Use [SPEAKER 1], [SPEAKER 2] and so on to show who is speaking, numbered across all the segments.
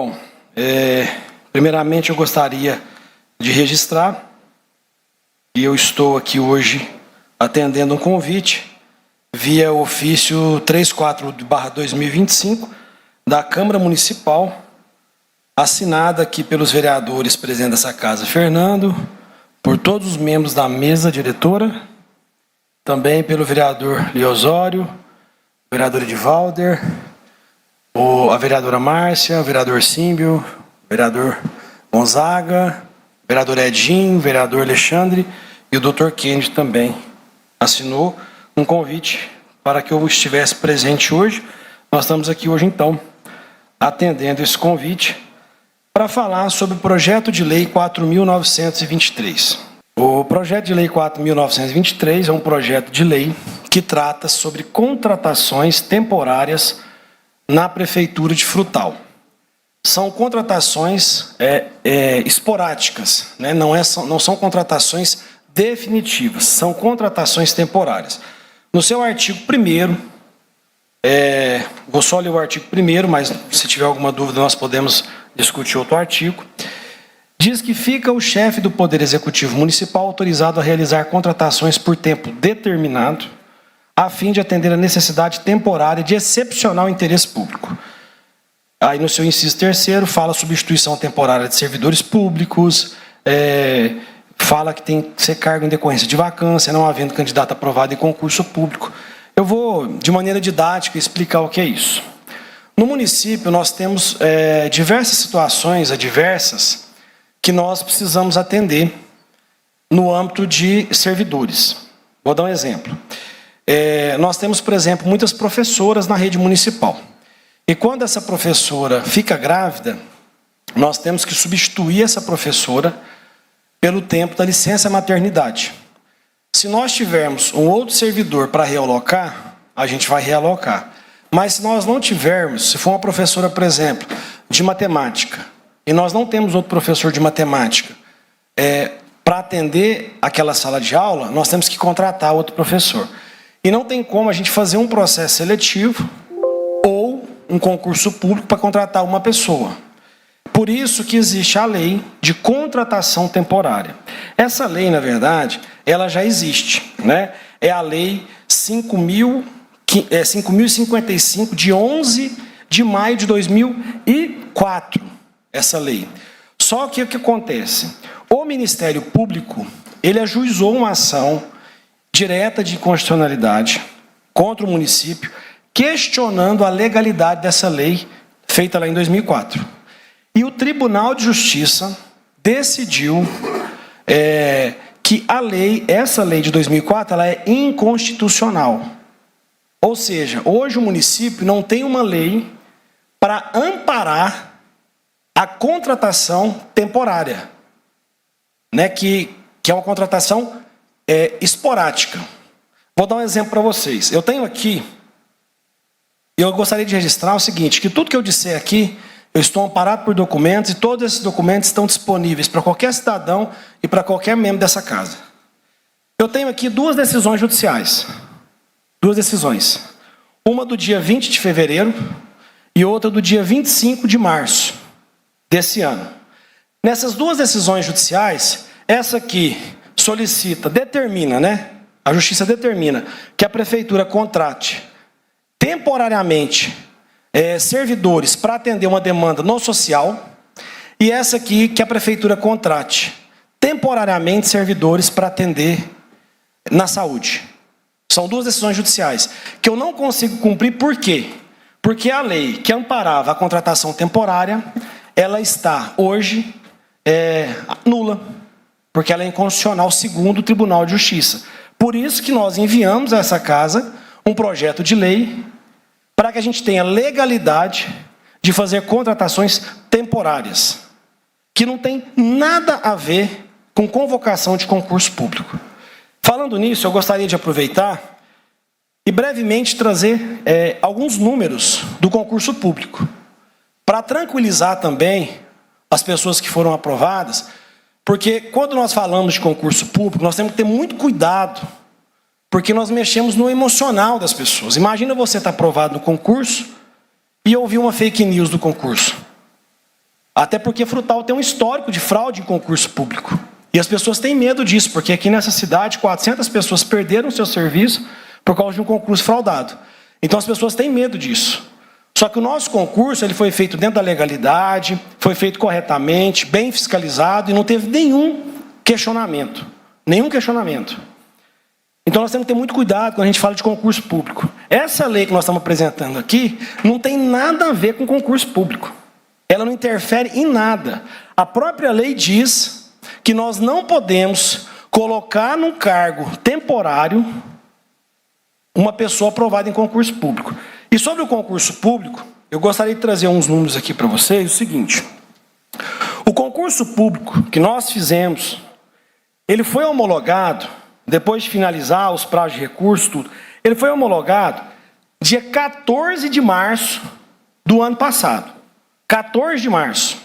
[SPEAKER 1] Bom, primeiramente eu gostaria de registrar que eu estou aqui hoje atendendo um convite via ofício 34/2025 da Câmara Municipal, assinada aqui pelos vereadores presentes dessa casa, Fernando, por todos os membros da mesa diretora, também pelo vereador Leosório, vereador Edivalder, a vereadora Márcia, o vereador Símbio, o vereador Gonzaga, o vereador Edinho, o vereador Alexandre e o doutor Kennedy também assinou um convite para que eu estivesse presente hoje. Nós estamos aqui hoje, então, atendendo esse convite para falar sobre o projeto de lei 4.923. O projeto de lei 4.923 é um projeto de lei que trata sobre contratações temporárias na Prefeitura de Frutal. São contratações esporádicas, né? Não são contratações definitivas, são contratações temporárias. No seu artigo 1º, vou só ler o artigo 1º, mas se tiver alguma dúvida nós podemos discutir outro artigo. Diz que fica o chefe do Poder Executivo Municipal autorizado a realizar contratações por tempo determinado, a fim de atender a necessidade temporária de excepcional interesse público. Aí no seu inciso 3º fala substituição temporária de servidores públicos, fala que tem que ser cargo em decorrência de vacância, não havendo candidato aprovado em concurso público. Eu vou, de maneira didática, explicar o que é isso. No município, nós temos diversas situações adversas que nós precisamos atender no âmbito de servidores. Vou dar um exemplo. Nós temos, por exemplo, muitas professoras na rede municipal. E quando essa professora fica grávida, nós temos que substituir essa professora pelo tempo da licença maternidade. Se nós tivermos um outro servidor para realocar, a gente vai realocar. Mas se nós não tivermos, se for uma professora, por exemplo, de matemática, e nós não temos outro professor de matemática para atender aquela sala de aula, nós temos que contratar outro professor. E não tem como a gente fazer um processo seletivo ou um concurso público para contratar uma pessoa. Por isso que existe a lei de contratação temporária. Essa lei, na verdade, ela já existe, né? É a lei 5.055 de 11 de maio de 2004, essa lei. Só que o que acontece? O Ministério Público, ele ajuizou uma ação direta de inconstitucionalidade contra o município, questionando a legalidade dessa lei feita lá em 2004. E o Tribunal de Justiça decidiu que essa lei de 2004, ela é inconstitucional. Ou seja, hoje o município não tem uma lei para amparar a contratação temporária, né? Que é uma contratação esporádica. Vou dar um exemplo para vocês. Eu tenho aqui, eu gostaria de registrar o seguinte, que tudo que eu disser aqui, eu estou amparado por documentos e todos esses documentos estão disponíveis para qualquer cidadão e para qualquer membro dessa casa. Eu tenho aqui 2 decisões judiciais. 2 decisões. Uma do dia 20 de fevereiro e outra do dia 25 de março desse ano. Nessas 2 decisões judiciais, essa aqui determina, né? A justiça determina que a prefeitura contrate temporariamente servidores para atender uma demanda no social, e essa aqui que a prefeitura contrate temporariamente servidores para atender na saúde. São 2 decisões judiciais que eu não consigo cumprir. Por quê? Porque a lei que amparava a contratação temporária, ela está hoje nula, porque ela é inconstitucional segundo o Tribunal de Justiça. Por isso que nós enviamos a essa casa um projeto de lei para que a gente tenha legalidade de fazer contratações temporárias, que não tem nada a ver com convocação de concurso público. Falando nisso, eu gostaria de aproveitar e brevemente trazer alguns números do concurso público, para tranquilizar também as pessoas que foram aprovadas, porque quando nós falamos de concurso público, nós temos que ter muito cuidado, porque nós mexemos no emocional das pessoas. Imagina você estar aprovado no concurso e ouvir uma fake news do concurso. Até porque Frutal tem um histórico de fraude em concurso público. E as pessoas têm medo disso, porque aqui nessa cidade 400 pessoas perderam seu serviço por causa de um concurso fraudado. Então as pessoas têm medo disso. Só que o nosso concurso ele foi feito dentro da legalidade, foi feito corretamente, bem fiscalizado e não teve nenhum questionamento. Nenhum questionamento. Então nós temos que ter muito cuidado quando a gente fala de concurso público. Essa lei que nós estamos apresentando aqui não tem nada a ver com concurso público. Ela não interfere em nada. A própria lei diz que nós não podemos colocar num cargo temporário uma pessoa aprovada em concurso público. E sobre o concurso público, eu gostaria de trazer uns números aqui para vocês. O seguinte, o concurso público que nós fizemos, ele foi homologado, depois de finalizar os prazos de recurso, tudo, ele foi homologado dia 14 de março do ano passado. 14 de março.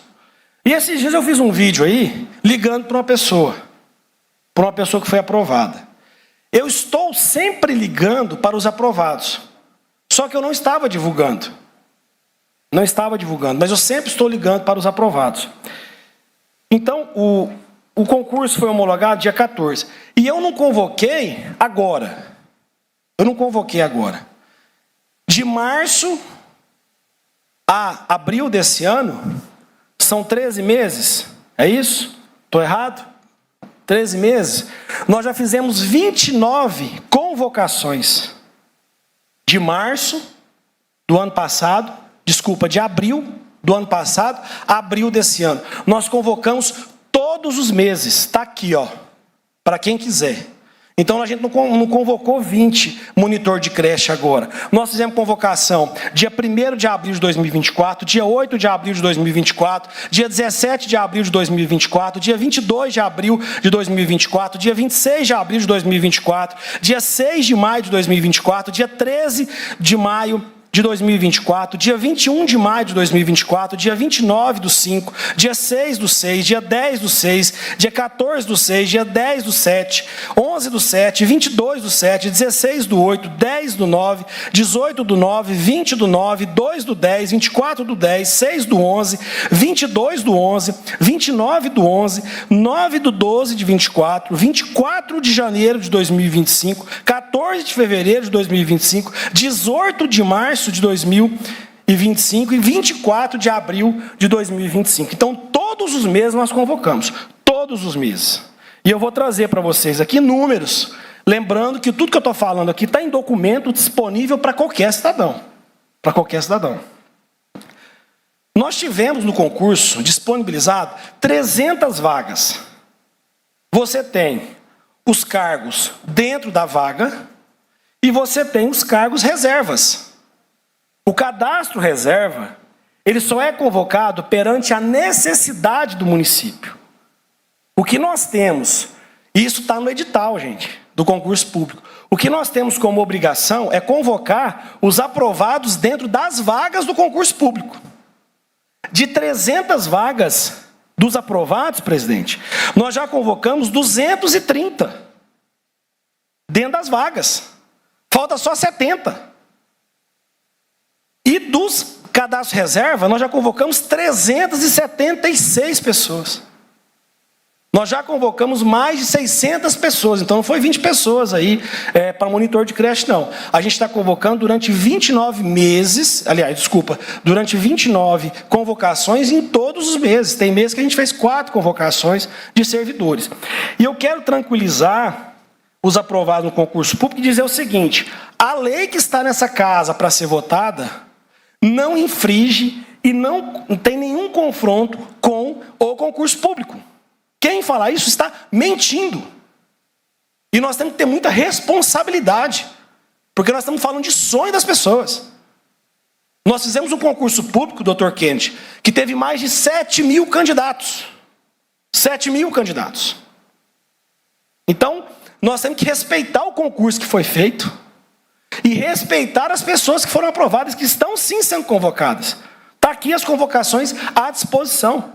[SPEAKER 1] E esses dias eu fiz um vídeo aí, ligando para uma pessoa que foi aprovada. Eu estou sempre ligando para os aprovados. Só que eu não estava divulgando. Não estava divulgando, mas eu sempre estou ligando para os aprovados. Então, o concurso foi homologado dia 14. E eu não convoquei agora. Eu não convoquei agora. De março a abril desse ano, são 13 meses. É isso? Estou errado? 13 meses. Nós já fizemos 29 convocações. De março do ano passado, de abril do ano passado a abril desse ano. Nós convocamos todos os meses. Está aqui, ó, para quem quiser. Então a gente não convocou 20 monitor de creche agora. Nós fizemos convocação dia 1º de abril de 2024, dia 8 de abril de 2024, dia 17 de abril de 2024, dia 22 de abril de 2024, dia 26 de abril de 2024, dia 6 de maio de 2024, dia 13 de maio de 2024, dia 21 de maio de 2024, dia 29 do 5, dia 6 do 6, dia 10 do 6, dia 14 do 6, dia 10 do 7, 11 do 7, 22 do 7, 16 do 8, 10 do 9, 18 do 9, 20 do 9, 2 do 10, 24 do 10, 6 do 11, 22 do 11, 29 do 11, 9 do 12 de 24, 24 de janeiro de 2025, 14 de fevereiro de 2025, 18 de março de 2025 e 24 de abril de 2025. Então, todos os meses nós convocamos. Todos os meses. E eu vou trazer para vocês aqui números, lembrando que tudo que eu estou falando aqui está em documento disponível para qualquer cidadão. Para qualquer cidadão. Nós tivemos no concurso disponibilizado 300 vagas. Você tem os cargos dentro da vaga e você tem os cargos reservas. O cadastro reserva, ele só é convocado perante a necessidade do município. O que nós temos, e isso está no edital, gente, do concurso público. O que nós temos como obrigação é convocar os aprovados dentro das vagas do concurso público. De 300 vagas dos aprovados, presidente, nós já convocamos 230 dentro das vagas. Falta só 70. E dos cadastros reserva, nós já convocamos 376 pessoas. Nós já convocamos mais de 600 pessoas. Então não foi 20 pessoas aí para monitor de creche, não. A gente está convocando durante 29 meses, durante 29 convocações em todos os meses. Tem meses que a gente fez 4 convocações de servidores. E eu quero tranquilizar os aprovados no concurso público e dizer o seguinte: a lei que está nessa casa para ser votada não infringe e não tem nenhum confronto com o concurso público. Quem falar isso está mentindo. E nós temos que ter muita responsabilidade, porque nós estamos falando de sonho das pessoas. Nós fizemos um concurso público, Dr. Kennedy, que teve mais de 7.000 candidatos. 7.000 candidatos. Então, nós temos que respeitar o concurso que foi feito e respeitar as pessoas que foram aprovadas, que estão sim sendo convocadas. Está aqui as convocações à disposição.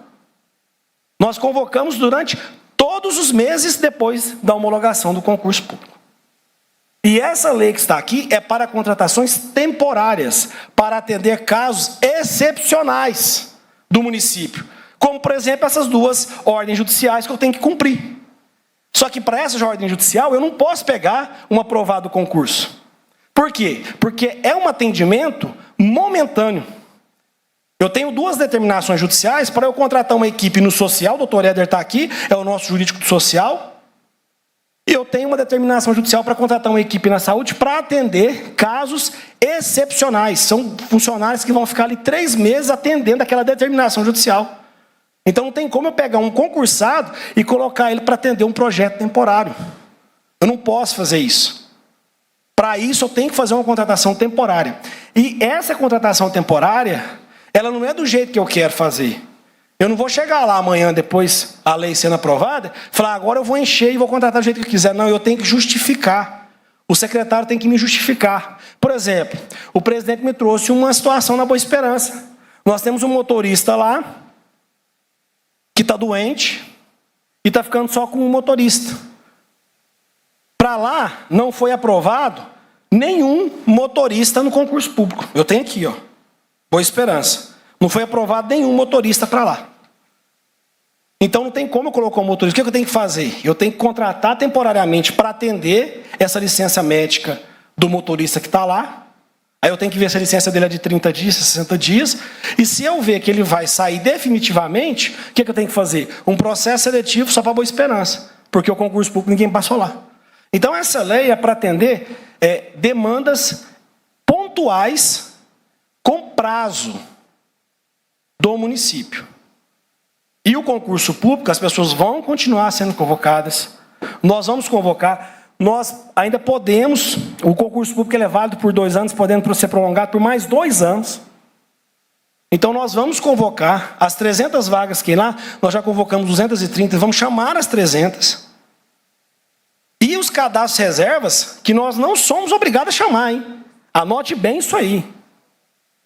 [SPEAKER 1] Nós convocamos durante todos os meses depois da homologação do concurso público. E essa lei que está aqui é para contratações temporárias, para atender casos excepcionais do município. Como, por exemplo, essas duas ordens judiciais que eu tenho que cumprir. Só que para essa ordem judicial, eu não posso pegar um aprovado concurso. Por quê? Porque é um atendimento momentâneo. Eu tenho duas determinações judiciais para eu contratar uma equipe no social, o doutor Éder está aqui, é o nosso jurídico do social. E eu tenho uma determinação judicial para contratar uma equipe na saúde para atender casos excepcionais. São funcionários que vão ficar ali 3 meses atendendo aquela determinação judicial. Então não tem como eu pegar um concursado e colocar ele para atender um projeto temporário. Eu não posso fazer isso. Para isso eu tenho que fazer uma contratação temporária. E essa contratação temporária, ela não é do jeito que eu quero fazer. Eu não vou chegar lá amanhã, depois a lei sendo aprovada, falar, agora eu vou encher e vou contratar do jeito que eu quiser. Não, eu tenho que justificar. O secretário tem que me justificar. Por exemplo, o presidente me trouxe uma situação na Boa Esperança. Nós temos um motorista lá, que está doente, e está ficando só com um motorista. Para lá, não foi aprovado nenhum motorista no concurso público. Eu tenho aqui, ó, Boa Esperança. Não foi aprovado nenhum motorista para lá. Então não tem como eu colocar um motorista. O que eu tenho que fazer? Eu tenho que contratar temporariamente para atender essa licença médica do motorista que está lá. Aí eu tenho que ver se a licença dele é de 30 dias, 60 dias. E se eu ver que ele vai sair definitivamente, o que eu tenho que fazer? Um processo seletivo só para Boa Esperança. Porque o concurso público ninguém passou lá. Então essa lei é para atender demandas pontuais com prazo do município. E o concurso público, as pessoas vão continuar sendo convocadas. Nós vamos convocar. Nós ainda podemos, o concurso público é válido por 2 anos, podendo ser prolongado por mais 2 anos. Então nós vamos convocar as 300 vagas que lá, nós já convocamos 230, vamos chamar as 300. E os cadastros reservas, que nós não somos obrigados a chamar, hein? Anote bem isso aí.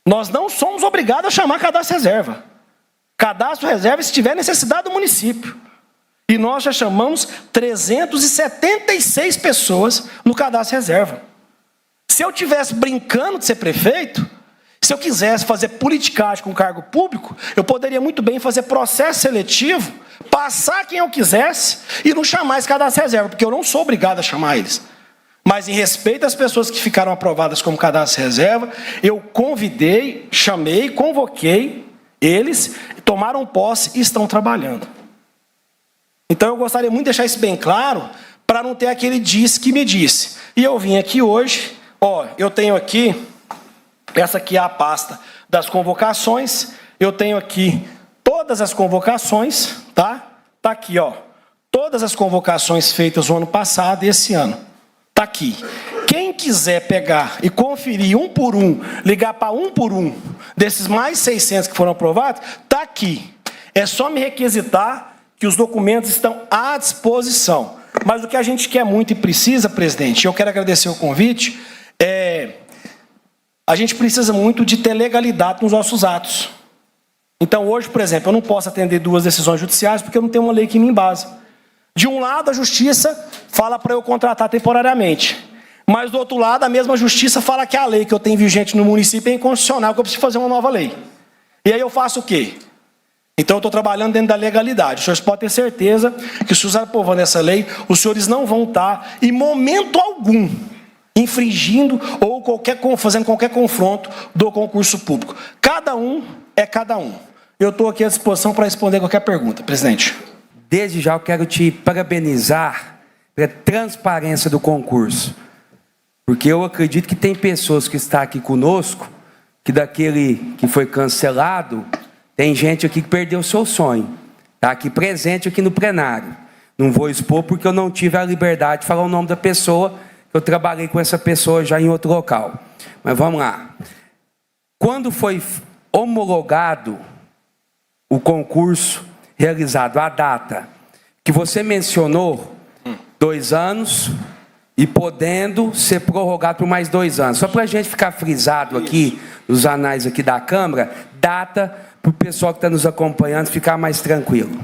[SPEAKER 1] Nós não somos obrigados a chamar cadastro reserva. Cadastro reserva se tiver necessidade do município. E nós já chamamos 376 pessoas no cadastro reserva. Se eu estivesse brincando de ser prefeito, se eu quisesse fazer politicagem com cargo público, eu poderia muito bem fazer processo seletivo, passar quem eu quisesse e não chamar esse cadastro reserva, porque eu não sou obrigado a chamar eles. Mas em respeito às pessoas que ficaram aprovadas como cadastro reserva, eu convidei, chamei, convoquei eles, tomaram posse e estão trabalhando. Então eu gostaria muito de deixar isso bem claro, para não ter aquele disse que me disse. E eu vim aqui hoje, ó, eu tenho aqui, essa aqui é a pasta das convocações, eu tenho aqui todas as convocações, tá? Tá aqui, ó, todas as convocações feitas no ano passado e esse ano. Está aqui. Quem quiser pegar e conferir um por um, ligar para um por um, desses mais 600 que foram aprovados, está aqui. É só me requisitar que os documentos estão à disposição. Mas o que a gente quer muito e precisa, presidente, eu quero agradecer o convite, a gente precisa muito de ter legalidade nos nossos atos. Então hoje, por exemplo, eu não posso atender 2 decisões judiciais porque eu não tenho uma lei que me embasa. De um lado, a justiça fala para eu contratar temporariamente. Mas do outro lado, a mesma justiça fala que a lei que eu tenho vigente no município é inconstitucional, que eu preciso fazer uma nova lei. E aí eu faço o quê? Então eu estou trabalhando dentro da legalidade. Os senhores podem ter certeza que se os senhores aprovando essa lei, os senhores não vão estar, em momento algum, infringindo ou fazendo qualquer confronto do concurso público. Cada um é cada um. Eu estou aqui à disposição para responder qualquer pergunta, presidente.
[SPEAKER 2] Desde já eu quero te parabenizar pela transparência do concurso. Porque eu acredito que tem pessoas que estão aqui conosco, que daquele que foi cancelado, tem gente aqui que perdeu o seu sonho. Está aqui presente aqui no plenário. Não vou expor porque eu não tive a liberdade de falar o nome da pessoa, eu trabalhei com essa pessoa já em outro local. Mas vamos lá. Quando foi homologado o concurso realizado, a data que você mencionou, 2 anos, e podendo ser prorrogado por mais 2 anos. Só para a gente ficar frisado aqui, nos anais aqui da Câmara, data para o pessoal que está nos acompanhando ficar mais tranquilo.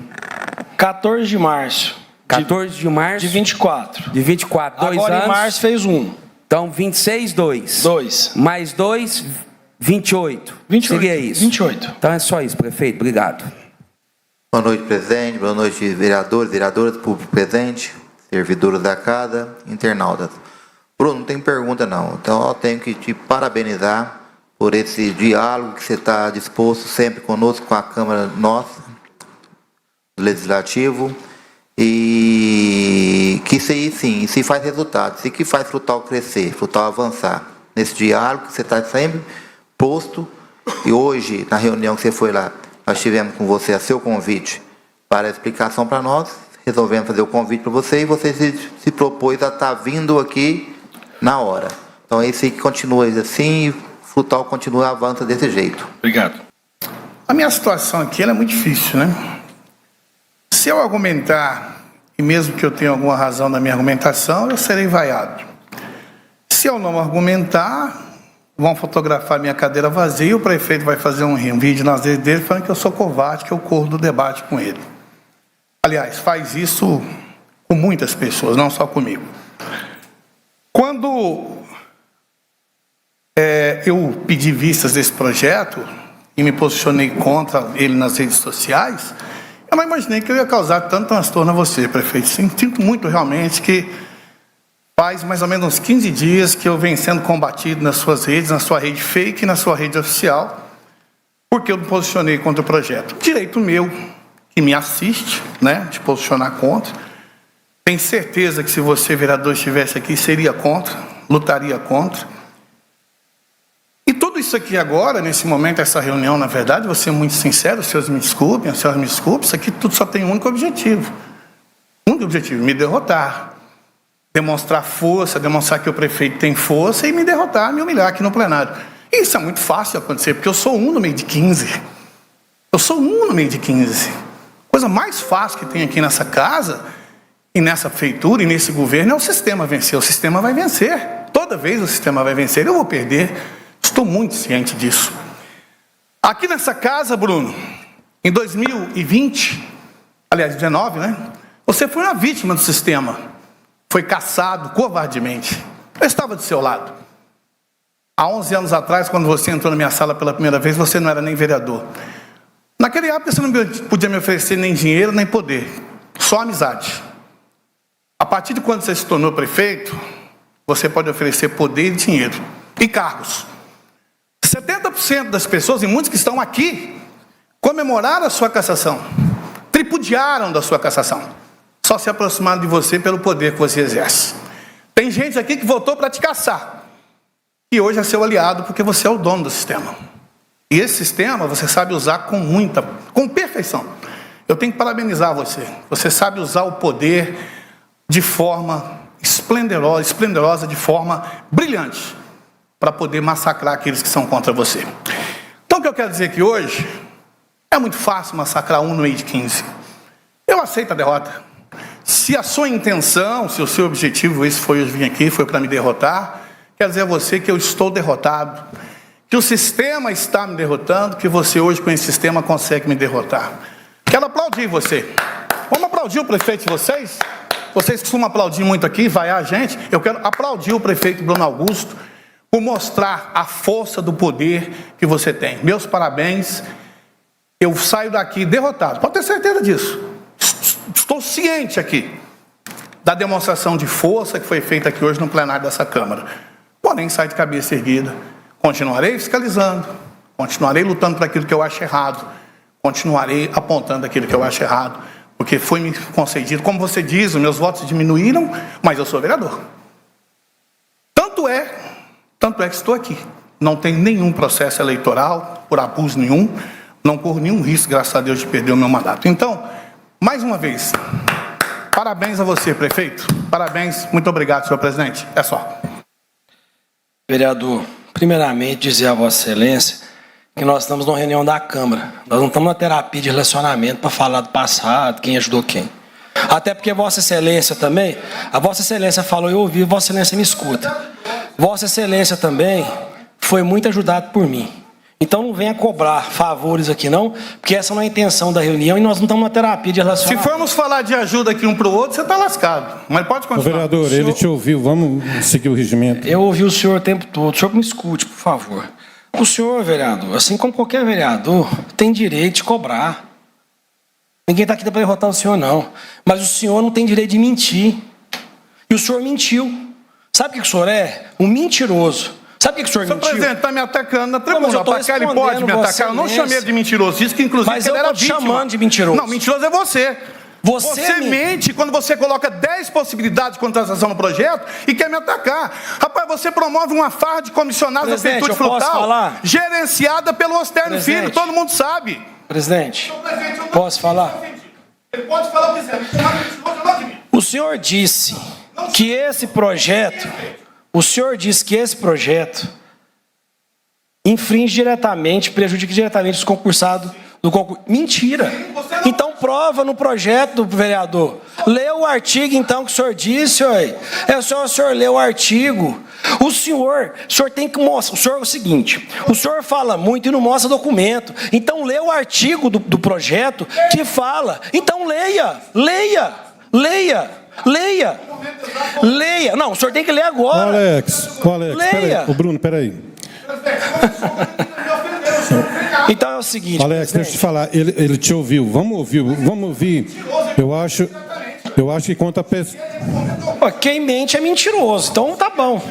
[SPEAKER 1] 14 de março.
[SPEAKER 2] 14 de março.
[SPEAKER 1] De 24.
[SPEAKER 2] De 24, 2
[SPEAKER 1] Agora
[SPEAKER 2] anos.
[SPEAKER 1] Em março fez 1.
[SPEAKER 2] Então, 26, 2.
[SPEAKER 1] 2.
[SPEAKER 2] Mais 2, 28.
[SPEAKER 1] 28.
[SPEAKER 2] Seria isso.
[SPEAKER 1] 28.
[SPEAKER 2] Então é só isso, prefeito. Obrigado.
[SPEAKER 3] Boa noite, presidente. Boa noite, vereadores, vereadoras, público presente, servidores da casa, internautas. Bruno, não tem pergunta não. Então, eu tenho que te parabenizar por esse diálogo que você está disposto sempre conosco, com a Câmara nossa, do Legislativo, e que isso aí, sim, isso aí faz resultado, isso que faz Frutal crescer, Frutal avançar. Nesse diálogo que você está sempre posto, e hoje, na reunião que você foi lá, nós tivemos com você a seu convite para a explicação para nós, resolvemos fazer o convite para você, e você se propôs a estar vindo aqui na hora. Então, é isso aí que continua assim, e Frutal continua, avança desse jeito.
[SPEAKER 1] Obrigado.
[SPEAKER 4] A minha situação aqui ela é muito difícil, né? Se eu argumentar, e mesmo que eu tenha alguma razão na minha argumentação, eu serei vaiado. Se eu não argumentar, vão fotografar minha cadeira vazia e o prefeito vai fazer um vídeo nas redes dele falando que eu sou covarde, que eu corro do debate com ele. Aliás, faz isso com muitas pessoas, não só comigo. Quando eu pedi vistas desse projeto e me posicionei contra ele nas redes sociais, eu não imaginei que eu ia causar tanto transtorno a você, prefeito. Sinto muito realmente que faz mais ou menos uns 15 dias que eu venho sendo combatido nas suas redes, na sua rede fake e na sua rede oficial, porque eu me posicionei contra o projeto. Direito meu, que me assiste, né, de posicionar contra. Tenho certeza que se você, vereador, estivesse aqui, seria contra, lutaria contra. E tudo isso aqui agora, nesse momento, essa reunião, na verdade, vou ser muito sincero, os senhores me desculpem, as senhoras me desculpem, isso aqui tudo só tem um único objetivo. Um único objetivo, me derrotar. Demonstrar força, demonstrar que o prefeito tem força e me derrotar, me humilhar aqui no plenário. E isso é muito fácil de acontecer, porque eu sou um no meio de 15. Eu sou um no meio de 15. Coisa mais fácil que tem aqui nessa casa, e nessa feitura, e nesse governo, é o sistema vencer. O sistema vai vencer. Toda vez o sistema vai vencer, eu vou perder. Estou muito ciente disso. Aqui nessa casa, Bruno, em 2020, aliás, 19, né? Você foi uma vítima do sistema. Foi caçado covardemente. Eu estava do seu lado. Há 11 anos atrás, quando você entrou na minha sala pela primeira vez, você não era nem vereador. Naquele época, você não podia me oferecer nem dinheiro, nem poder. Só amizade. A partir de quando você se tornou prefeito, você pode oferecer poder e dinheiro. E cargos. 70% das pessoas, e muitos que estão aqui, comemoraram a sua cassação. Tripudiaram da sua cassação. Só se aproximaram de você pelo poder que você exerce. Tem gente aqui que votou para te caçar. E hoje é seu aliado porque você é o dono do sistema. E esse sistema você sabe usar com perfeição. Eu tenho que parabenizar você. Você sabe usar o poder de forma esplendorosa, de forma brilhante, para poder massacrar aqueles que são contra você. Então o que eu quero dizer aqui hoje, é muito fácil massacrar um no meio de 15. Eu aceito a derrota. Se a sua intenção, se o seu objetivo, esse foi hoje vir aqui, foi para me derrotar, quero dizer a você que eu estou derrotado, que o sistema está me derrotando, que você hoje com esse sistema consegue me derrotar. Quero aplaudir você. Vamos aplaudir o prefeito de vocês? Vocês costumam aplaudir muito aqui, vaiar a gente. Eu quero aplaudir o prefeito Bruno Augusto por mostrar a força do poder que você tem. Meus parabéns. Eu saio daqui derrotado. Pode ter certeza disso. Estou ciente aqui da demonstração de força que foi feita aqui hoje no plenário dessa Câmara. Porém, saio de cabeça erguida. Continuarei fiscalizando. Continuarei lutando por aquilo que eu acho errado. Continuarei apontando aquilo que eu acho errado. Porque foi me concedido. Como você diz, os meus votos diminuíram, mas eu sou vereador. Tanto é que estou aqui. Não tem nenhum processo eleitoral, por abuso nenhum. Não corro nenhum risco, graças a Deus, de perder o meu mandato. Então, mais uma vez, parabéns a você, prefeito. Parabéns, muito obrigado, senhor presidente. É só.
[SPEAKER 1] Vereador, primeiramente dizer a Vossa Excelência que nós estamos numa reunião da Câmara. Nós não estamos na terapia de relacionamento para falar do passado, quem ajudou quem. Até porque Vossa Excelência também, a Vossa Excelência falou, eu ouvi, Vossa Excelência me escuta. Vossa Excelência também foi muito ajudado por mim. Então não venha cobrar favores aqui não, porque essa não é a intenção da reunião e nós não estamos na terapia de relacionamento.
[SPEAKER 4] Se formos falar de ajuda aqui um para o outro, você está lascado. Mas pode continuar.
[SPEAKER 5] O vereador, ele te ouviu, vamos seguir o regimento.
[SPEAKER 1] Eu ouvi o senhor o tempo todo, o senhor me escute, por favor. O senhor, vereador, assim como qualquer vereador, tem direito de cobrar. Ninguém está aqui para derrotar o senhor, não. Mas o senhor não tem direito de mentir. E o senhor mentiu. Sabe o que o senhor é? Um mentiroso. Sabe o que o senhor mentiu?
[SPEAKER 4] Senhor presidente, está me atacando na tribuna.
[SPEAKER 1] Mas eu tô
[SPEAKER 4] Atacar, ele pode me atacar. Eu não chamei ele de mentiroso. Isso que, inclusive,
[SPEAKER 1] Mas
[SPEAKER 4] ele
[SPEAKER 1] eu
[SPEAKER 4] era
[SPEAKER 1] tô te
[SPEAKER 4] vítima.
[SPEAKER 1] chamando de mentiroso.
[SPEAKER 4] Não, mentiroso é você.
[SPEAKER 1] Você
[SPEAKER 4] mente quando você coloca 10 possibilidades de contratação no projeto e quer me atacar. Rapaz, você promove uma farra de comissionados da Prefeitura
[SPEAKER 1] Presidente, eu posso
[SPEAKER 4] Frutal,
[SPEAKER 1] falar?
[SPEAKER 4] gerenciada pelo Osterno
[SPEAKER 1] Presidente.
[SPEAKER 4] Filho, todo mundo sabe.
[SPEAKER 1] Presidente,
[SPEAKER 4] Presidente, eu não-
[SPEAKER 1] posso falar?
[SPEAKER 4] Ele pode falar o que quiser, mas mentiroso eu não admito.
[SPEAKER 1] O senhor disse que esse projeto, infringe diretamente, prejudica diretamente os concursados do concurso. Mentira! Então prova no projeto, vereador. Lê o artigo então que o senhor disse, oi. É só o senhor ler o artigo. O senhor tem que mostrar. O senhor é o seguinte: o senhor fala muito e não mostra documento. Então lê o artigo do projeto que fala. Então leia. Não, o senhor tem que ler agora.
[SPEAKER 5] Alex,
[SPEAKER 1] Leia.
[SPEAKER 5] peraí. Ô, Bruno, peraí.
[SPEAKER 1] Então é o seguinte,
[SPEAKER 5] Alex, deixa eu te falar, ele te ouviu. Vamos ouvir. Eu acho que conta a pessoa.
[SPEAKER 1] quem mente é mentiroso, então tá bom.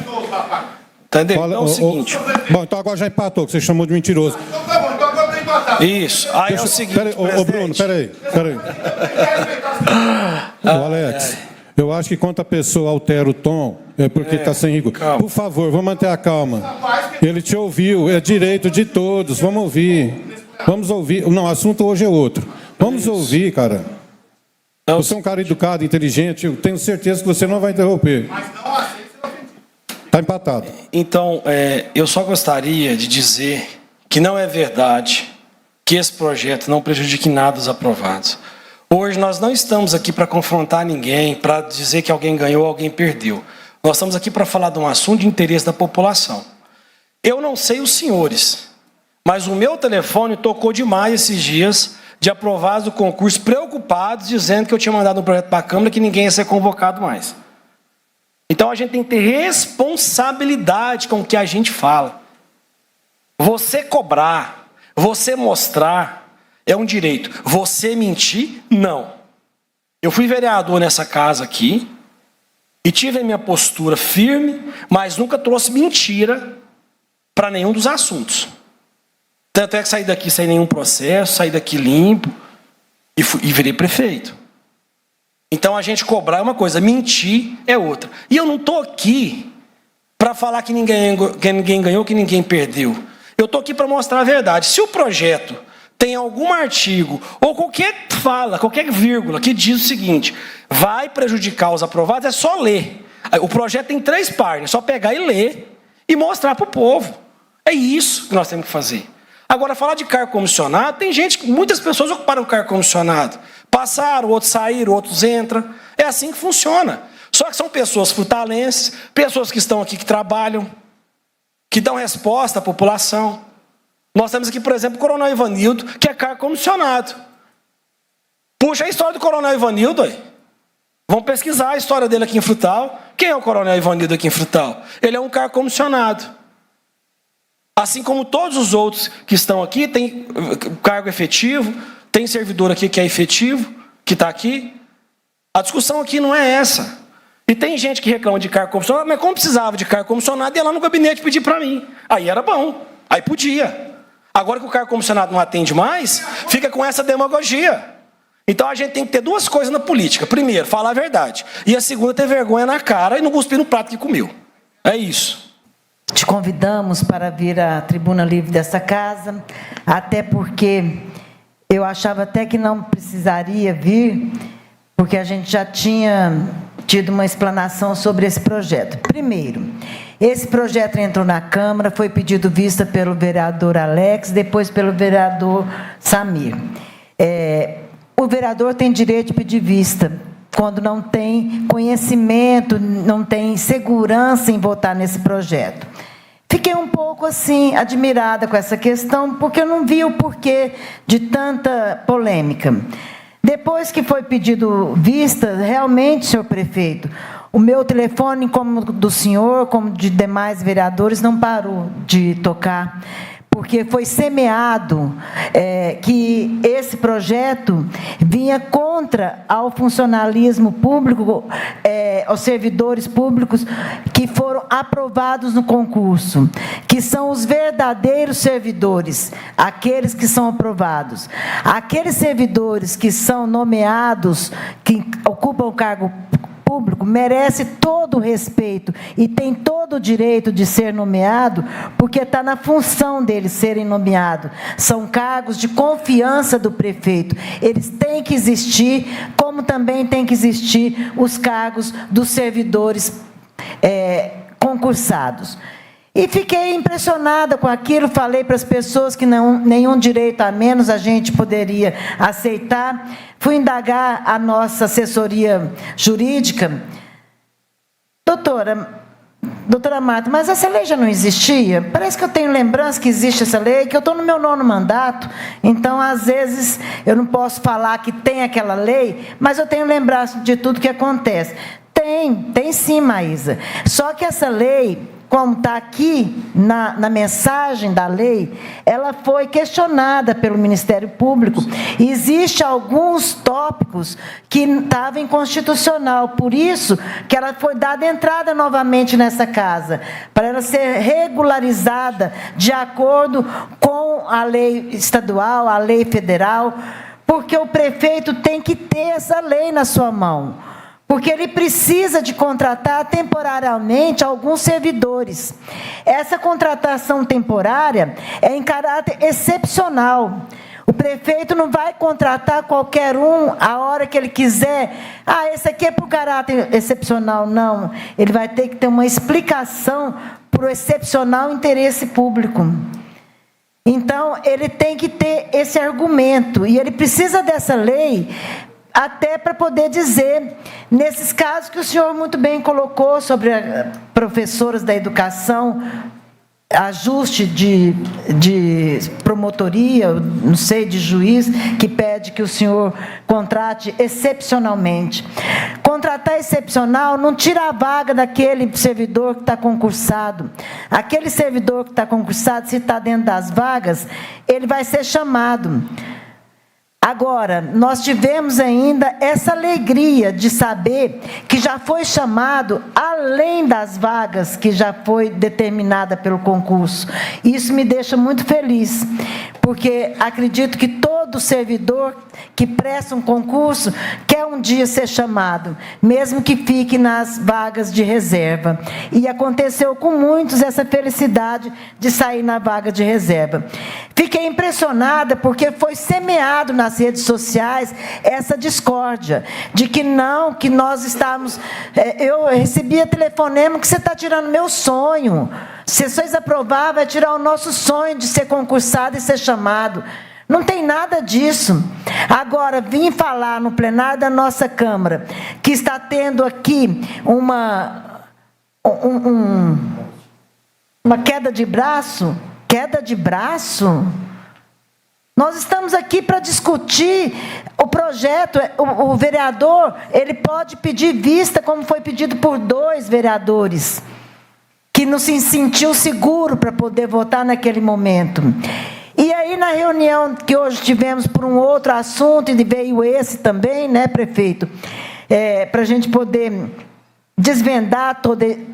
[SPEAKER 1] Entendeu? Então é o seguinte.
[SPEAKER 5] Bom, então agora já empatou, que você chamou de mentiroso.
[SPEAKER 4] Então tá bom, então agora tá empatado.
[SPEAKER 1] Isso. Aí é o seguinte,
[SPEAKER 5] Peraí, ô Bruno, peraí. Ô, Alex, eu acho que quando a pessoa altera o tom, é porque está sem rigor.
[SPEAKER 1] Calma.
[SPEAKER 5] Por favor, vamos manter a calma. Ele te ouviu, é direito de todos, vamos ouvir. Vamos ouvir. Não, o assunto hoje é outro. Vamos ouvir, cara.
[SPEAKER 1] Então,
[SPEAKER 5] Você é um cara educado, inteligente, eu tenho certeza que você não vai interromper. Está empatado.
[SPEAKER 1] Então, eu só gostaria de dizer que não é verdade que esse projeto não prejudique nada os aprovados. Hoje nós não estamos aqui para confrontar ninguém, para dizer que alguém ganhou ou alguém perdeu. Nós estamos aqui para falar de um assunto de interesse da população. Eu não sei os senhores, mas o meu telefone tocou demais esses dias de aprovados do concurso preocupados, dizendo que eu tinha mandado um projeto para a Câmara que ninguém ia ser convocado mais. Então a gente tem que ter responsabilidade com o que a gente fala. Você cobrar, você mostrar, é um direito. Você mentir, não. Eu fui vereador nessa casa aqui e tive a minha postura firme, mas nunca trouxe mentira para nenhum dos assuntos. Tanto é que saí daqui sem nenhum processo, saí daqui limpo e virei prefeito. Então a gente cobrar é uma coisa, mentir é outra. E eu não estou aqui para falar que ninguém ganhou, que ninguém perdeu. Eu estou aqui para mostrar a verdade. Se o projeto tem algum artigo ou qualquer fala, qualquer vírgula que diz o seguinte, vai prejudicar os aprovados, é só ler. O projeto tem 3 páginas, é só pegar e ler e mostrar para o povo. É isso que nós temos que fazer. Agora, falar de cargo comissionado, tem gente, muitas pessoas ocuparam o cargo comissionado. Passaram, outros saíram, outros entram. É assim que funciona. Só que são pessoas frutalenses, pessoas que estão aqui, que trabalham, que dão resposta à população. Nós temos aqui, por exemplo, o Coronel Ivanildo, que é cargo comissionado. Puxa a história do Coronel Ivanildo aí. Vamos pesquisar a história dele aqui em Frutal. Quem é o Coronel Ivanildo aqui em Frutal? Ele é um cargo comissionado. Assim como todos os outros que estão aqui, tem cargo efetivo, tem servidor aqui que é efetivo, que está aqui. A discussão aqui não é essa. E tem gente que reclama de cargo comissionado, mas como precisava de cargo comissionado, ia lá no gabinete pedir para mim. Aí era bom, aí podia. Agora que o cargo comissionado não atende mais, fica com essa demagogia. Então a gente tem que ter 2 coisas na política. Primeiro, falar a verdade. E a segunda, ter vergonha na cara e não cuspir no prato que comeu. É isso.
[SPEAKER 6] Te convidamos para vir à tribuna livre dessa casa, até porque eu achava até que não precisaria vir, porque a gente já tinha tido uma explanação sobre esse projeto. Primeiro, esse projeto entrou na Câmara, foi pedido vista pelo vereador Alex, depois pelo vereador Samir. O vereador tem direito de pedir vista, quando não tem conhecimento, não tem segurança em votar nesse projeto. Fiquei um pouco assim, admirada com essa questão, porque eu não vi o porquê de tanta polêmica. Depois que foi pedido vista, realmente, senhor prefeito, o meu telefone, como do senhor, como de demais vereadores, não parou de tocar, porque foi semeado que esse projeto vinha vinha contra ao funcionalismo público, aos servidores públicos que foram aprovados no concurso, que são os verdadeiros servidores, aqueles que são aprovados. Aqueles servidores que são nomeados, que ocupam o cargo público, merece todo o respeito e tem todo o direito de ser nomeado, porque está na função deles serem nomeados. São cargos de confiança do prefeito. Eles têm que existir, como também tem que existir os cargos dos servidores concursados. E fiquei impressionada com aquilo, falei para as pessoas que nenhum direito a menos a gente poderia aceitar. Fui indagar a nossa assessoria jurídica. Doutora Marta, mas essa lei já não existia? Parece que eu tenho lembrança que existe essa lei, que eu estou no meu 9º mandato, então, às vezes, eu não posso falar que tem aquela lei, mas eu tenho lembrança de tudo que acontece. Tem sim, Maísa. Só que essa lei, como está aqui na mensagem da lei, ela foi questionada pelo Ministério Público. Existem alguns tópicos que estavam inconstitucional, por isso que ela foi dada entrada novamente nessa casa, para ela ser regularizada de acordo com a lei estadual, a lei federal, porque o prefeito tem que ter essa lei na sua mão. Porque ele precisa de contratar temporariamente alguns servidores. Essa contratação temporária é em caráter excepcional. O prefeito não vai contratar qualquer um a hora que ele quiser. Esse aqui é por caráter excepcional. Não. Ele vai ter que ter uma explicação para o excepcional interesse público. Então, ele tem que ter esse argumento. E ele precisa dessa lei até para poder dizer, nesses casos que o senhor muito bem colocou sobre professoras da educação, ajuste de promotoria, não sei, de juiz, que pede que o senhor contrate excepcionalmente. Contratar excepcional não tira a vaga daquele servidor que está concursado. Aquele servidor que está concursado, se está dentro das vagas, ele vai ser chamado. Agora, nós tivemos ainda essa alegria de saber que já foi chamado além das vagas que já foi determinada pelo concurso. Isso me deixa muito feliz, porque acredito que todo servidor que presta um concurso quer um dia ser chamado, mesmo que fique nas vagas de reserva. E aconteceu com muitos essa felicidade de sair na vaga de reserva. Fiquei impressionada porque foi semeado nas redes sociais essa discórdia, de que não, que nós estávamos... eu recebia telefonema que você está tirando meu sonho. Se vocês aprovar, vai tirar o nosso sonho de ser concursado e ser chamado. Não tem nada disso. Agora, vim falar no plenário da nossa Câmara, que está tendo aqui uma queda de braço. Queda de braço? Nós estamos aqui para discutir o projeto. O vereador, ele pode pedir vista, como foi pedido por 2 vereadores, que não se sentiu seguro para poder votar naquele momento. E aí, na reunião que hoje tivemos por um outro assunto, e veio esse também, né, prefeito? Para a gente poder desvendar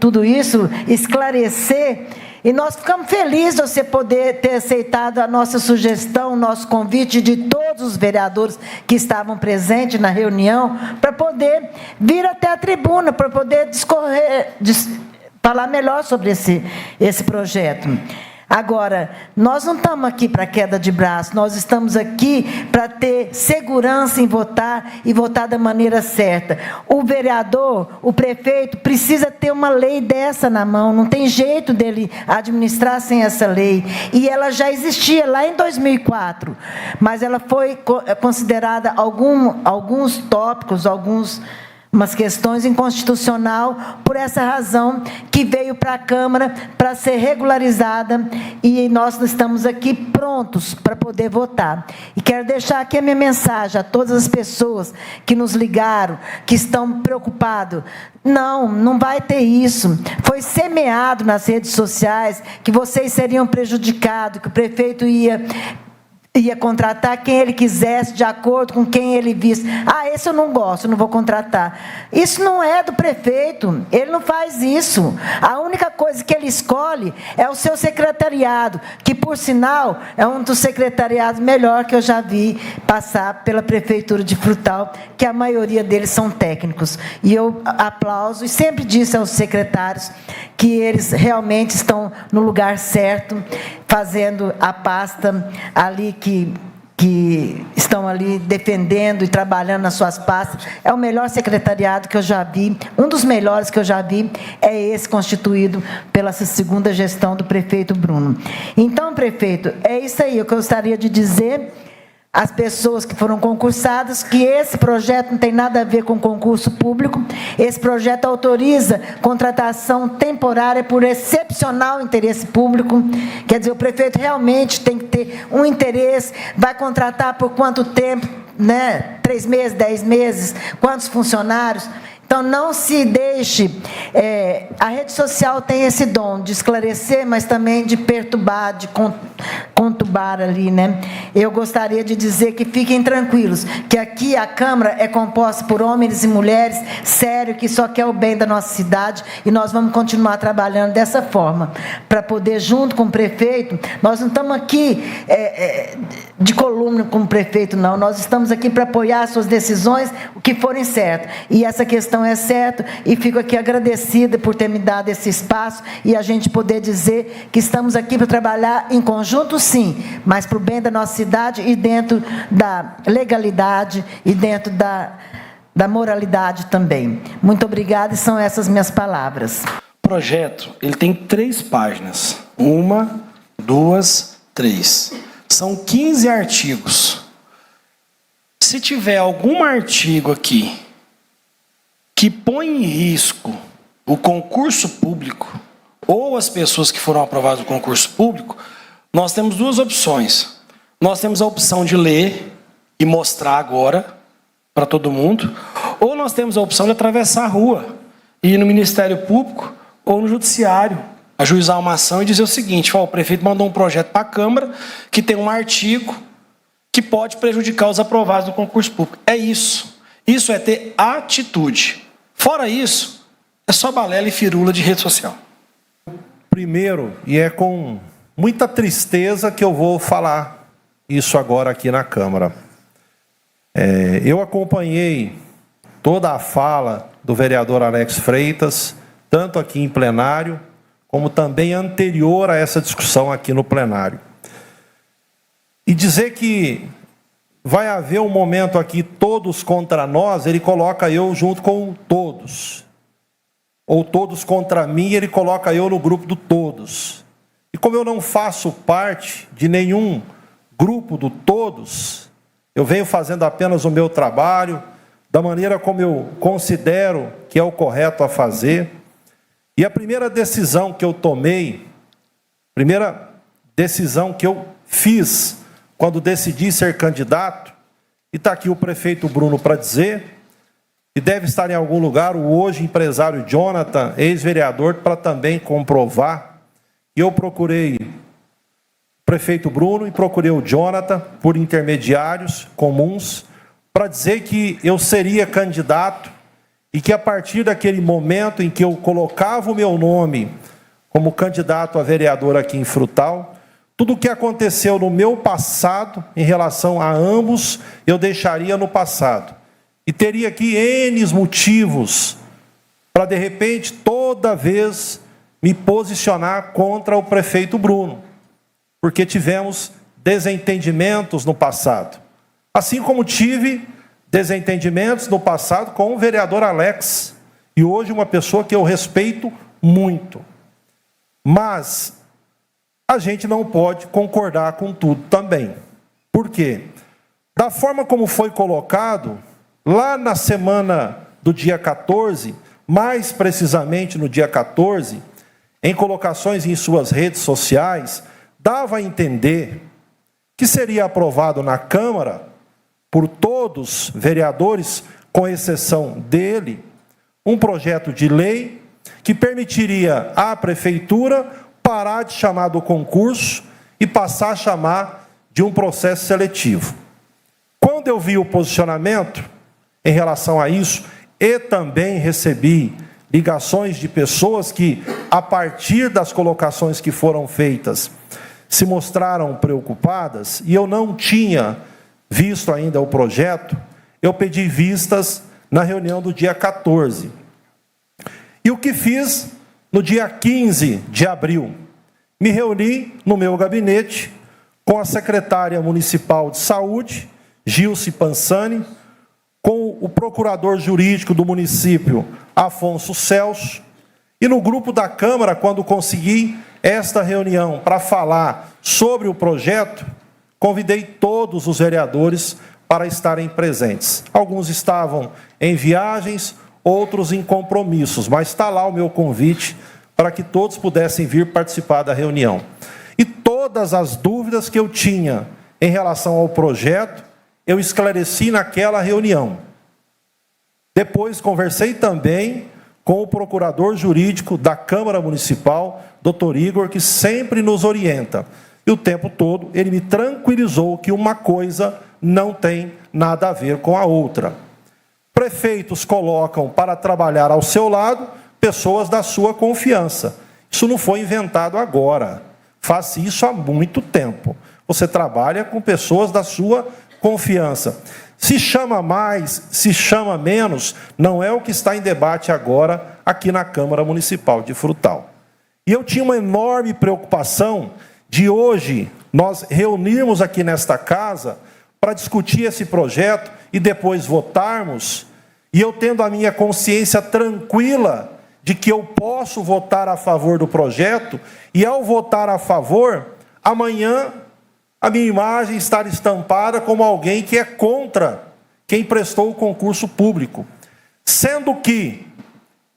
[SPEAKER 6] tudo isso, esclarecer. E nós ficamos felizes de você poder ter aceitado a nossa sugestão, o nosso convite de todos os vereadores que estavam presentes na reunião, para poder vir até a tribuna, para poder falar melhor sobre esse projeto. Agora, nós não estamos aqui para queda de braço, nós estamos aqui para ter segurança em votar e votar da maneira certa. O vereador, o prefeito, precisa ter uma lei dessa na mão, não tem jeito dele administrar sem essa lei. E ela já existia lá em 2004, mas ela foi considerada alguns tópicos, umas questões inconstitucional, por essa razão que veio para a Câmara para ser regularizada, e nós estamos aqui prontos para poder votar. E quero deixar aqui a minha mensagem a todas as pessoas que nos ligaram, que estão preocupados. Não vai ter isso. Foi semeado nas redes sociais que vocês seriam prejudicados, que o prefeito ia ia contratar quem ele quisesse, de acordo com quem ele visse. Ah, esse eu não gosto, não vou contratar. Isso não é do prefeito, ele não faz isso. A única coisa que ele escolhe é o seu secretariado, que, por sinal, é um dos secretariados melhor que eu já vi passar pela Prefeitura de Frutal, que a maioria deles são técnicos. E eu aplauso, e sempre disse aos secretários que eles realmente estão no lugar certo, fazendo a pasta ali que estão ali defendendo e trabalhando nas suas pastas. É o melhor secretariado que eu já vi, um dos melhores que eu já vi, é esse constituído pela segunda gestão do prefeito Bruno. Então, prefeito, é isso aí, o que eu gostaria de dizer às pessoas que foram concursadas, que esse projeto não tem nada a ver com concurso público, esse projeto autoriza contratação temporária por excepcional interesse público, quer dizer, o prefeito realmente tem que ter um interesse, vai contratar por quanto tempo, né? 3 meses, 10 meses, quantos funcionários? Então, não se deixe... a rede social tem esse dom de esclarecer, mas também de perturbar, de conturbar ali, né? Eu gostaria de dizer que fiquem tranquilos, que aqui a Câmara é composta por homens e mulheres sérios, que só quer o bem da nossa cidade, e nós vamos continuar trabalhando dessa forma, para poder, junto com o prefeito, nós não estamos aqui de coluna com o prefeito, não, nós estamos aqui para apoiar as suas decisões, o que forem certas, e essa questão é certa, e fico aqui agradecida por ter me dado esse espaço, e a gente poder dizer que estamos aqui para trabalhar em conjunto, sim, mas para o bem da nossa cidade e dentro da legalidade e dentro da moralidade também. Muito obrigada, e são essas minhas palavras.
[SPEAKER 1] O projeto, ele tem 3 páginas. 1, 2, 3. São 15 artigos. Se tiver algum artigo aqui que põe em risco o concurso público ou as pessoas que foram aprovadas no concurso público, nós temos 2 opções. Nós temos a opção de ler e mostrar agora para todo mundo, ou nós temos a opção de atravessar a rua e ir no Ministério Público ou no Judiciário, ajuizar uma ação e dizer o seguinte: o prefeito mandou um projeto para a Câmara que tem um artigo que pode prejudicar os aprovados do concurso público. É isso. Isso é ter atitude. Fora isso, é só balela e firula de rede social.
[SPEAKER 7] Primeiro, e é com muita tristeza que eu vou falar isso agora aqui na Câmara. Eu acompanhei toda a fala do vereador Alex Freitas, tanto aqui em plenário, como também anterior a essa discussão aqui no plenário. E dizer que vai haver um momento aqui, todos contra nós, ele coloca eu junto com todos. Ou todos contra mim, ele coloca eu no grupo do todos. E como eu não faço parte de nenhum grupo do todos, eu venho fazendo apenas o meu trabalho, da maneira como eu considero que é o correto a fazer. E a primeira decisão que eu tomei, primeira decisão que eu fiz quando decidi ser candidato, e está aqui o prefeito Bruno para dizer, e deve estar em algum lugar o hoje empresário Jonathan, ex-vereador, para também comprovar. E eu procurei o prefeito Bruno e procurei o Jonathan por intermediários comuns para dizer que eu seria candidato e que a partir daquele momento em que eu colocava o meu nome como candidato a vereador aqui em Frutal, tudo o que aconteceu no meu passado em relação a ambos, eu deixaria no passado. E teria aqui N motivos para, de repente, toda vez me posicionar contra o prefeito Bruno, porque tivemos desentendimentos no passado. Assim como tive desentendimentos no passado com o vereador Alex, e hoje uma pessoa que eu respeito muito. Mas a gente não pode concordar com tudo também. Por quê? Da forma como foi colocado, lá na semana do dia 14, mais precisamente no dia 14, em colocações em suas redes sociais, dava a entender que seria aprovado na Câmara, por todos vereadores, com exceção dele, um projeto de lei que permitiria à Prefeitura parar de chamar do concurso e passar a chamar de um processo seletivo. Quando eu vi o posicionamento em relação a isso, e também recebi ligações de pessoas que, a partir das colocações que foram feitas, se mostraram preocupadas, e eu não tinha visto ainda o projeto, eu pedi vistas na reunião do dia 14. E o que fiz no dia 15 de abril? Me reuni no meu gabinete com a secretária municipal de saúde, Gilce Pansani, com o procurador jurídico do município, Afonso Celso, e no grupo da Câmara, quando consegui esta reunião para falar sobre o projeto, convidei todos os vereadores para estarem presentes. Alguns estavam em viagens, outros em compromissos, mas está lá o meu convite para que todos pudessem vir participar da reunião. E todas as dúvidas que eu tinha em relação ao projeto, eu esclareci naquela reunião. Depois conversei também com o procurador jurídico da Câmara Municipal, Dr. Igor, que sempre nos orienta. E o tempo todo ele me tranquilizou que uma coisa não tem nada a ver com a outra. Prefeitos colocam para trabalhar ao seu lado pessoas da sua confiança. Isso não foi inventado agora. Faz isso há muito tempo. Você trabalha com pessoas da sua confiança. Se chama mais, se chama menos, não é o que está em debate agora aqui na Câmara Municipal de Frutal. E eu tinha uma enorme preocupação de hoje nós reunirmos aqui nesta casa para discutir esse projeto e depois votarmos, e eu tendo a minha consciência tranquila de que eu posso votar a favor do projeto, e ao votar a favor, amanhã a minha imagem estar estampada como alguém que é contra quem prestou o concurso público. Sendo que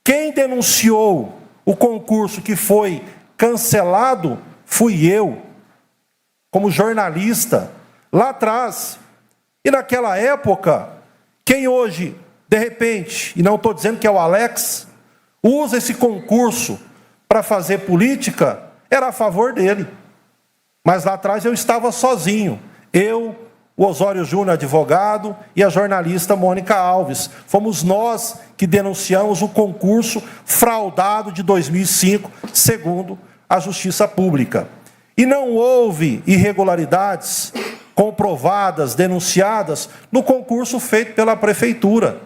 [SPEAKER 7] quem denunciou o concurso que foi cancelado fui eu, como jornalista, lá atrás. E naquela época, quem hoje, de repente, e não estou dizendo que é o Alex, usa esse concurso para fazer política, era a favor dele. Mas lá atrás eu estava sozinho. Eu, o Osório Júnior, advogado, e a jornalista Mônica Alves. Fomos nós que denunciamos o concurso fraudado de 2005, segundo a Justiça Pública. E não houve irregularidades comprovadas, denunciadas, no concurso feito pela Prefeitura.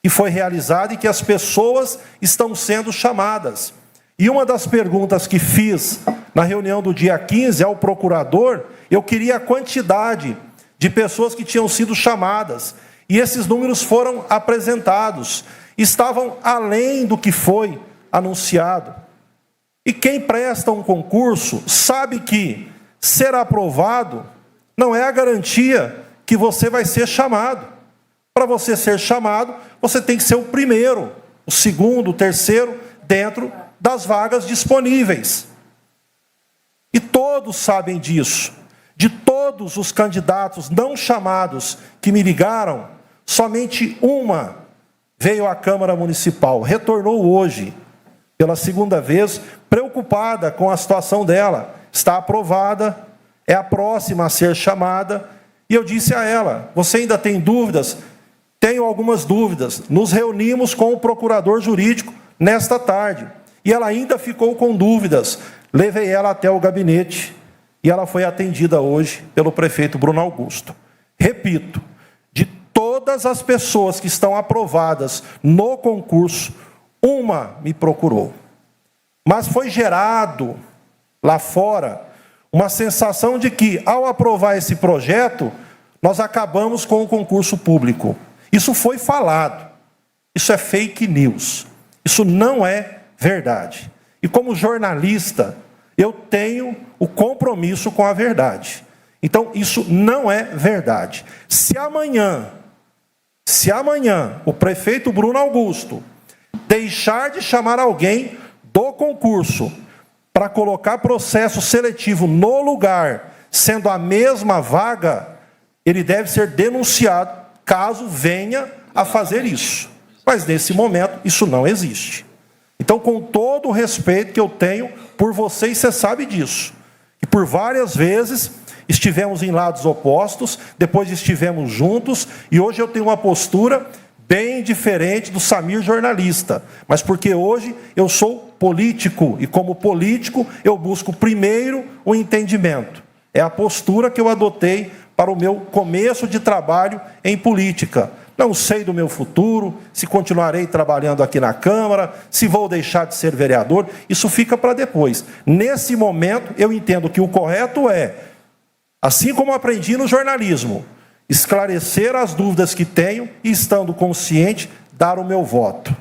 [SPEAKER 7] E foi realizado e que as pessoas estão sendo chamadas. E uma das perguntas que fiz na reunião do dia 15 ao procurador, eu queria a quantidade de pessoas que tinham sido chamadas. E esses números foram apresentados. Estavam além do que foi anunciado. E quem presta um concurso sabe que ser aprovado não é a garantia que você vai ser chamado. Para você ser chamado, você tem que ser o primeiro, o segundo, o terceiro, dentro das vagas disponíveis. E todos sabem disso. De todos os candidatos não chamados que me ligaram, somente uma veio à Câmara Municipal, retornou hoje, pela segunda vez, preocupada com a situação dela. Está aprovada, é a próxima a ser chamada. E eu disse a ela, você ainda tem dúvidas? Tenho algumas dúvidas. Nos reunimos com o procurador jurídico nesta tarde. E ela ainda ficou com dúvidas. Levei ela até o gabinete e ela foi atendida hoje pelo prefeito Bruno Augusto. Repito, de todas as pessoas que estão aprovadas no concurso, uma me procurou. Mas foi gerado lá fora uma sensação de que, ao aprovar esse projeto, nós acabamos com o concurso público. Isso foi falado. Isso é fake news. Isso não é verdade. E como jornalista, eu tenho o compromisso com a verdade. Então, isso não é verdade. Se amanhã o prefeito Bruno Augusto deixar de chamar alguém do concurso para colocar processo seletivo no lugar, sendo a mesma vaga, ele deve ser denunciado caso venha a fazer isso. Mas, nesse momento, isso não existe. Então, com todo o respeito que eu tenho por vocês, você sabe disso. E por várias vezes estivemos em lados opostos, depois estivemos juntos, e hoje eu tenho uma postura bem diferente do Samir jornalista, mas porque hoje eu sou político, e como político eu busco primeiro o entendimento. É a postura que eu adotei para o meu começo de trabalho em política. Não sei do meu futuro, se continuarei trabalhando aqui na Câmara, se vou deixar de ser vereador, isso fica para depois. Nesse momento, eu entendo que o correto é, assim como aprendi no jornalismo, esclarecer as dúvidas que tenho e, estando consciente, dar o meu voto.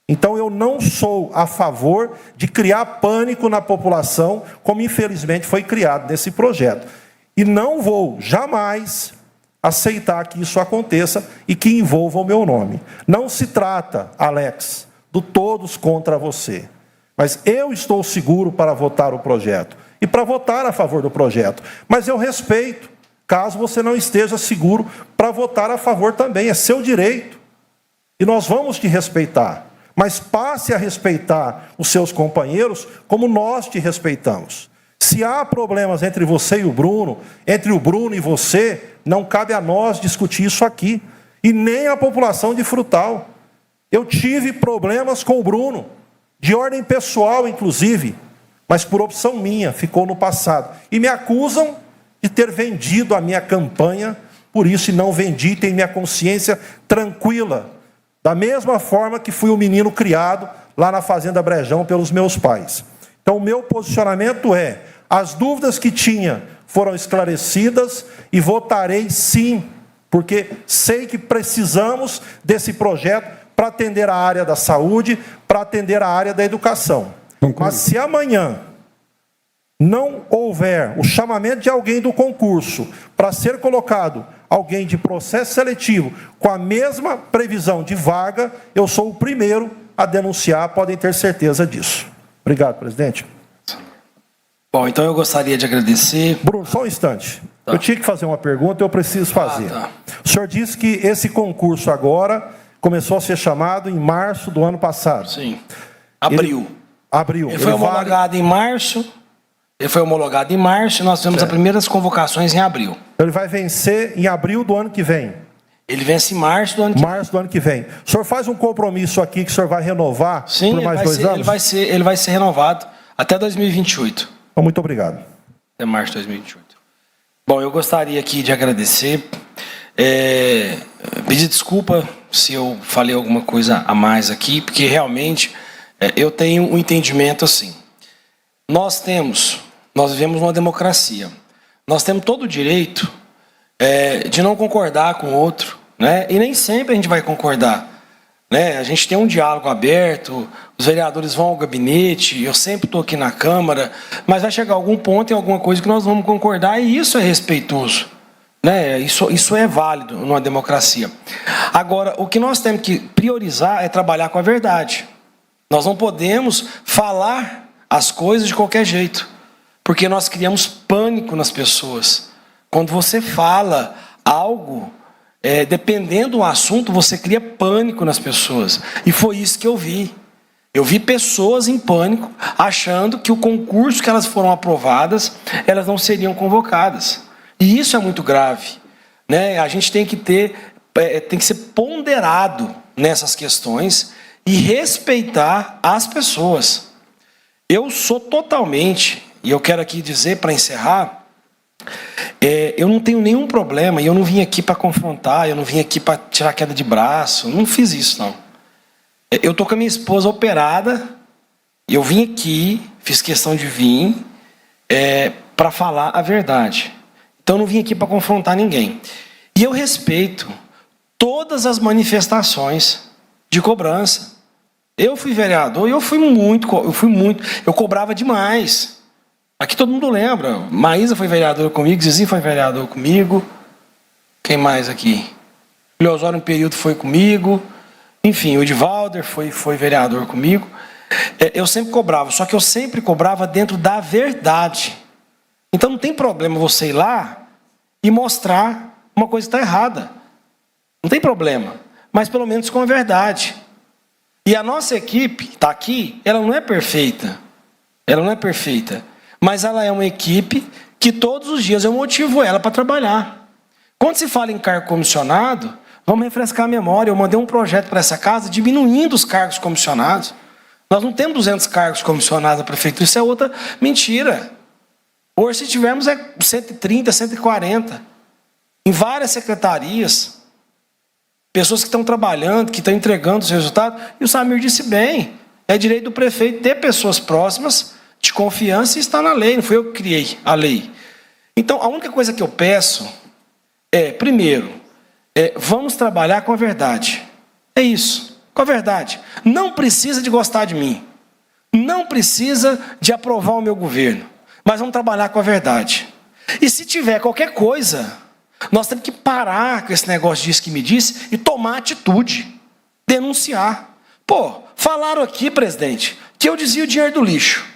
[SPEAKER 7] Então, eu não sou a favor de criar pânico na população, como infelizmente foi criado nesse projeto. E não vou jamais aceitar que isso aconteça e que envolva o meu nome. Não se trata, Alex, do todos contra você. Mas eu estou seguro para votar o projeto e para votar a favor do projeto. Mas eu respeito, caso você não esteja seguro para votar a favor também. É seu direito. E nós vamos te respeitar. Mas passe a respeitar os seus companheiros como nós te respeitamos. Se há problemas entre você e o Bruno, entre o Bruno e você, não cabe a nós discutir isso aqui. E nem a população de Frutal. Eu tive problemas com o Bruno, de ordem pessoal, inclusive, mas por opção minha, ficou no passado. E me acusam de ter vendido a minha campanha, por isso, e não vendi, tenho minha consciência tranquila. Da mesma forma que fui um menino criado lá na Fazenda Brejão pelos meus pais. Então, o meu posicionamento é, as dúvidas que tinha foram esclarecidas e votarei sim, porque sei que precisamos desse projeto para atender a área da saúde, para atender a área da educação. Mas se amanhã não houver o chamamento de alguém do concurso para ser colocado alguém de processo seletivo com a mesma previsão de vaga, eu sou o primeiro a denunciar, podem ter certeza disso. Obrigado, presidente.
[SPEAKER 1] Bom, então eu gostaria de agradecer.
[SPEAKER 7] Bruno, só um instante. Tá. Eu tinha que fazer uma pergunta, eu preciso fazer.
[SPEAKER 1] Tá.
[SPEAKER 7] O senhor disse que esse concurso agora começou a ser chamado em março do ano passado.
[SPEAKER 1] Sim. Abril.
[SPEAKER 7] Abril.
[SPEAKER 1] Ele foi homologado em março. Ele foi homologado em março e nós tivemos as primeiras convocações em abril.
[SPEAKER 7] Então ele vai vencer em abril do ano que vem.
[SPEAKER 1] Ele vence em março do ano que vem.
[SPEAKER 7] Março do ano que vem. O senhor faz um compromisso aqui que o senhor vai renovar por mais 2 anos?
[SPEAKER 1] Ele vai ser renovado até 2028.
[SPEAKER 7] Então, muito obrigado.
[SPEAKER 1] Até março de 2028. Bom, eu gostaria aqui de agradecer. Pedir desculpa se eu falei alguma coisa a mais aqui, porque realmente eu tenho um entendimento assim. Nós vivemos uma democracia. Nós temos todo o direito de não concordar com o outro, né? E nem sempre a gente vai concordar, né? A gente tem um diálogo aberto, os vereadores vão ao gabinete, eu sempre estou aqui na Câmara, mas vai chegar algum ponto em alguma coisa que nós vamos concordar e isso é respeitoso, né? Isso é válido numa democracia. Agora, o que nós temos que priorizar é trabalhar com a verdade. Nós não podemos falar as coisas de qualquer jeito, porque nós criamos pânico nas pessoas. Quando você fala algo, dependendo do assunto, você cria pânico nas pessoas. E foi isso que eu vi. Eu vi pessoas em pânico, achando que o concurso que elas foram aprovadas, elas não seriam convocadas. E isso é muito grave, né? A gente tem que ser ponderado nessas questões e respeitar as pessoas. Eu sou totalmente, e eu quero aqui dizer para encerrar, eu não tenho nenhum problema, e eu não vim aqui para confrontar, eu não vim aqui para tirar queda de braço, não fiz isso não. Eu estou com a minha esposa operada, e eu vim aqui, fiz questão de vir para falar a verdade. Então eu não vim aqui para confrontar ninguém. E eu respeito todas as manifestações de cobrança. Eu fui vereador e eu cobrava demais. Aqui todo mundo lembra. Maísa foi vereadora comigo, Zizinho foi vereador comigo. Quem mais aqui? O Leosório, um período, foi comigo. Enfim, o Edivalder foi vereador comigo. Eu sempre cobrava, só que eu sempre cobrava dentro da verdade. Então não tem problema você ir lá e mostrar uma coisa que está errada. Não tem problema, mas pelo menos com a verdade. E a nossa equipe está aqui, ela não é perfeita. Ela não é perfeita. Mas ela é uma equipe que todos os dias eu motivo ela para trabalhar. Quando se fala em cargo comissionado, vamos refrescar a memória. Eu mandei um projeto para essa casa diminuindo os cargos comissionados. Nós não temos 200 cargos comissionados na prefeitura, isso é outra mentira. Hoje, se tivermos, é 130, 140. Em várias secretarias, pessoas que estão trabalhando, que estão entregando os resultados. E o Samir disse bem, é direito do prefeito ter pessoas próximas, de confiança, e está na lei. Não fui eu que criei a lei. Então, a única coisa que eu peço é, primeiro, vamos trabalhar com a verdade. É isso, com a verdade. Não precisa de gostar de mim. Não precisa de aprovar o meu governo. Mas vamos trabalhar com a verdade. E se tiver qualquer coisa, nós temos que parar com esse negócio disso que me disse e tomar atitude. Denunciar. Pô, falaram aqui, presidente, que eu desvio o dinheiro do lixo.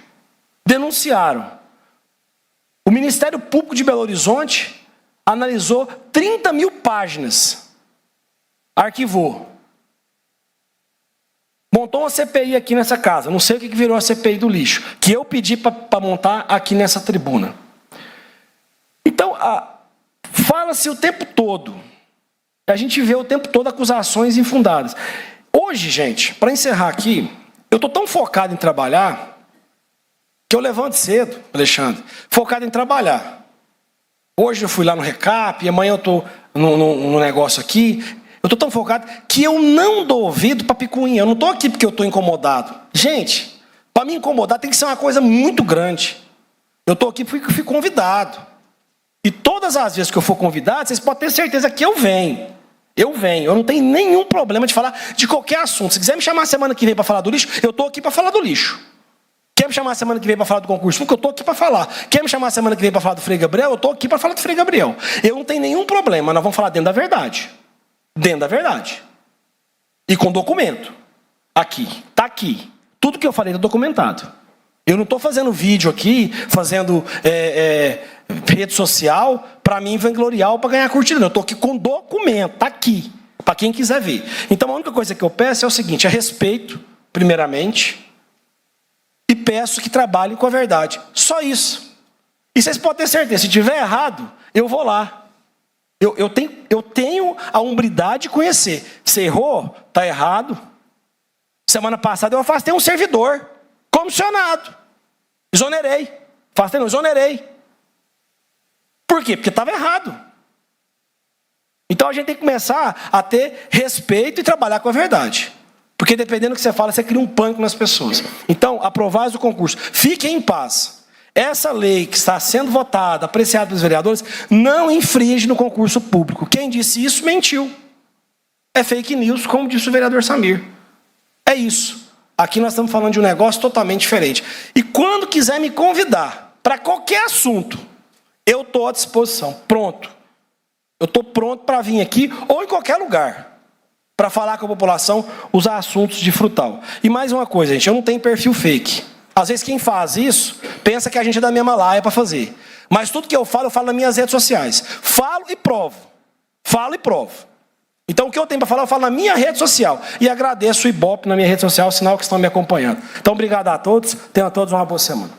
[SPEAKER 1] Denunciaram. O Ministério Público de Belo Horizonte analisou 30 mil páginas. Arquivou. Montou uma CPI aqui nessa casa. Não sei o que virou a CPI do lixo. Que eu pedi para montar aqui nessa tribuna. Então, fala-se o tempo todo. A gente vê o tempo todo acusações infundadas. Hoje, gente, para encerrar aqui, eu estou tão focado em trabalhar que eu levanto cedo, Alexandre, focado em trabalhar. Hoje eu fui lá no Recap, e amanhã eu estou no negócio aqui. Eu estou tão focado que eu não dou ouvido para picuinha. Eu não estou aqui porque eu estou incomodado. Gente, para me incomodar tem que ser uma coisa muito grande. Eu estou aqui porque fui convidado. E todas as vezes que eu for convidado, vocês podem ter certeza que eu venho. Eu venho. Eu não tenho nenhum problema de falar de qualquer assunto. Se quiser me chamar semana que vem para falar do lixo, eu estou aqui para falar do lixo. Quer me chamar semana que vem para falar do concurso público? Eu estou aqui para falar. Quer me chamar semana que vem para falar do Frei Gabriel? Eu estou aqui para falar do Frei Gabriel. Eu não tenho nenhum problema. Nós vamos falar dentro da verdade. Dentro da verdade. E com documento. Aqui. Está aqui. Tudo que eu falei está documentado. Eu não estou fazendo vídeo aqui, fazendo rede social, para mim vangloriar ou para ganhar curtida. Eu estou aqui com documento. Está aqui. Para quem quiser ver. Então a única coisa que eu peço é o seguinte, respeito, primeiramente, e peço que trabalhem com a verdade. Só isso. E vocês podem ter certeza, se tiver errado, eu vou lá. Eu tenho a hombridade de conhecer. Você errou? Está errado. Semana passada eu afastei um servidor, comissionado. Exonerei. Afastei não, exonerei. Por quê? Porque estava errado. Então a gente tem que começar a ter respeito e trabalhar com a verdade. Porque dependendo do que você fala, você cria um pânico nas pessoas. Então, aprovados o concurso. Fiquem em paz. Essa lei que está sendo votada, apreciada pelos vereadores, não infringe no concurso público. Quem disse isso, mentiu. É fake news, como disse o vereador Samir. É isso. Aqui nós estamos falando de um negócio totalmente diferente. E quando quiser me convidar para qualquer assunto, eu estou à disposição. Pronto. Eu estou pronto para vir aqui ou em qualquer lugar para falar com a população os assuntos de Frutal. E mais uma coisa, gente, eu não tenho perfil fake. Às vezes quem faz isso pensa que a gente é da mesma laia para fazer. Mas tudo que eu falo nas minhas redes sociais. Falo e provo. Falo e provo. Então o que eu tenho para falar, eu falo na minha rede social. E agradeço o Ibope na minha rede social, sinal que estão me acompanhando. Então obrigado a todos. Tenham a todos uma boa semana.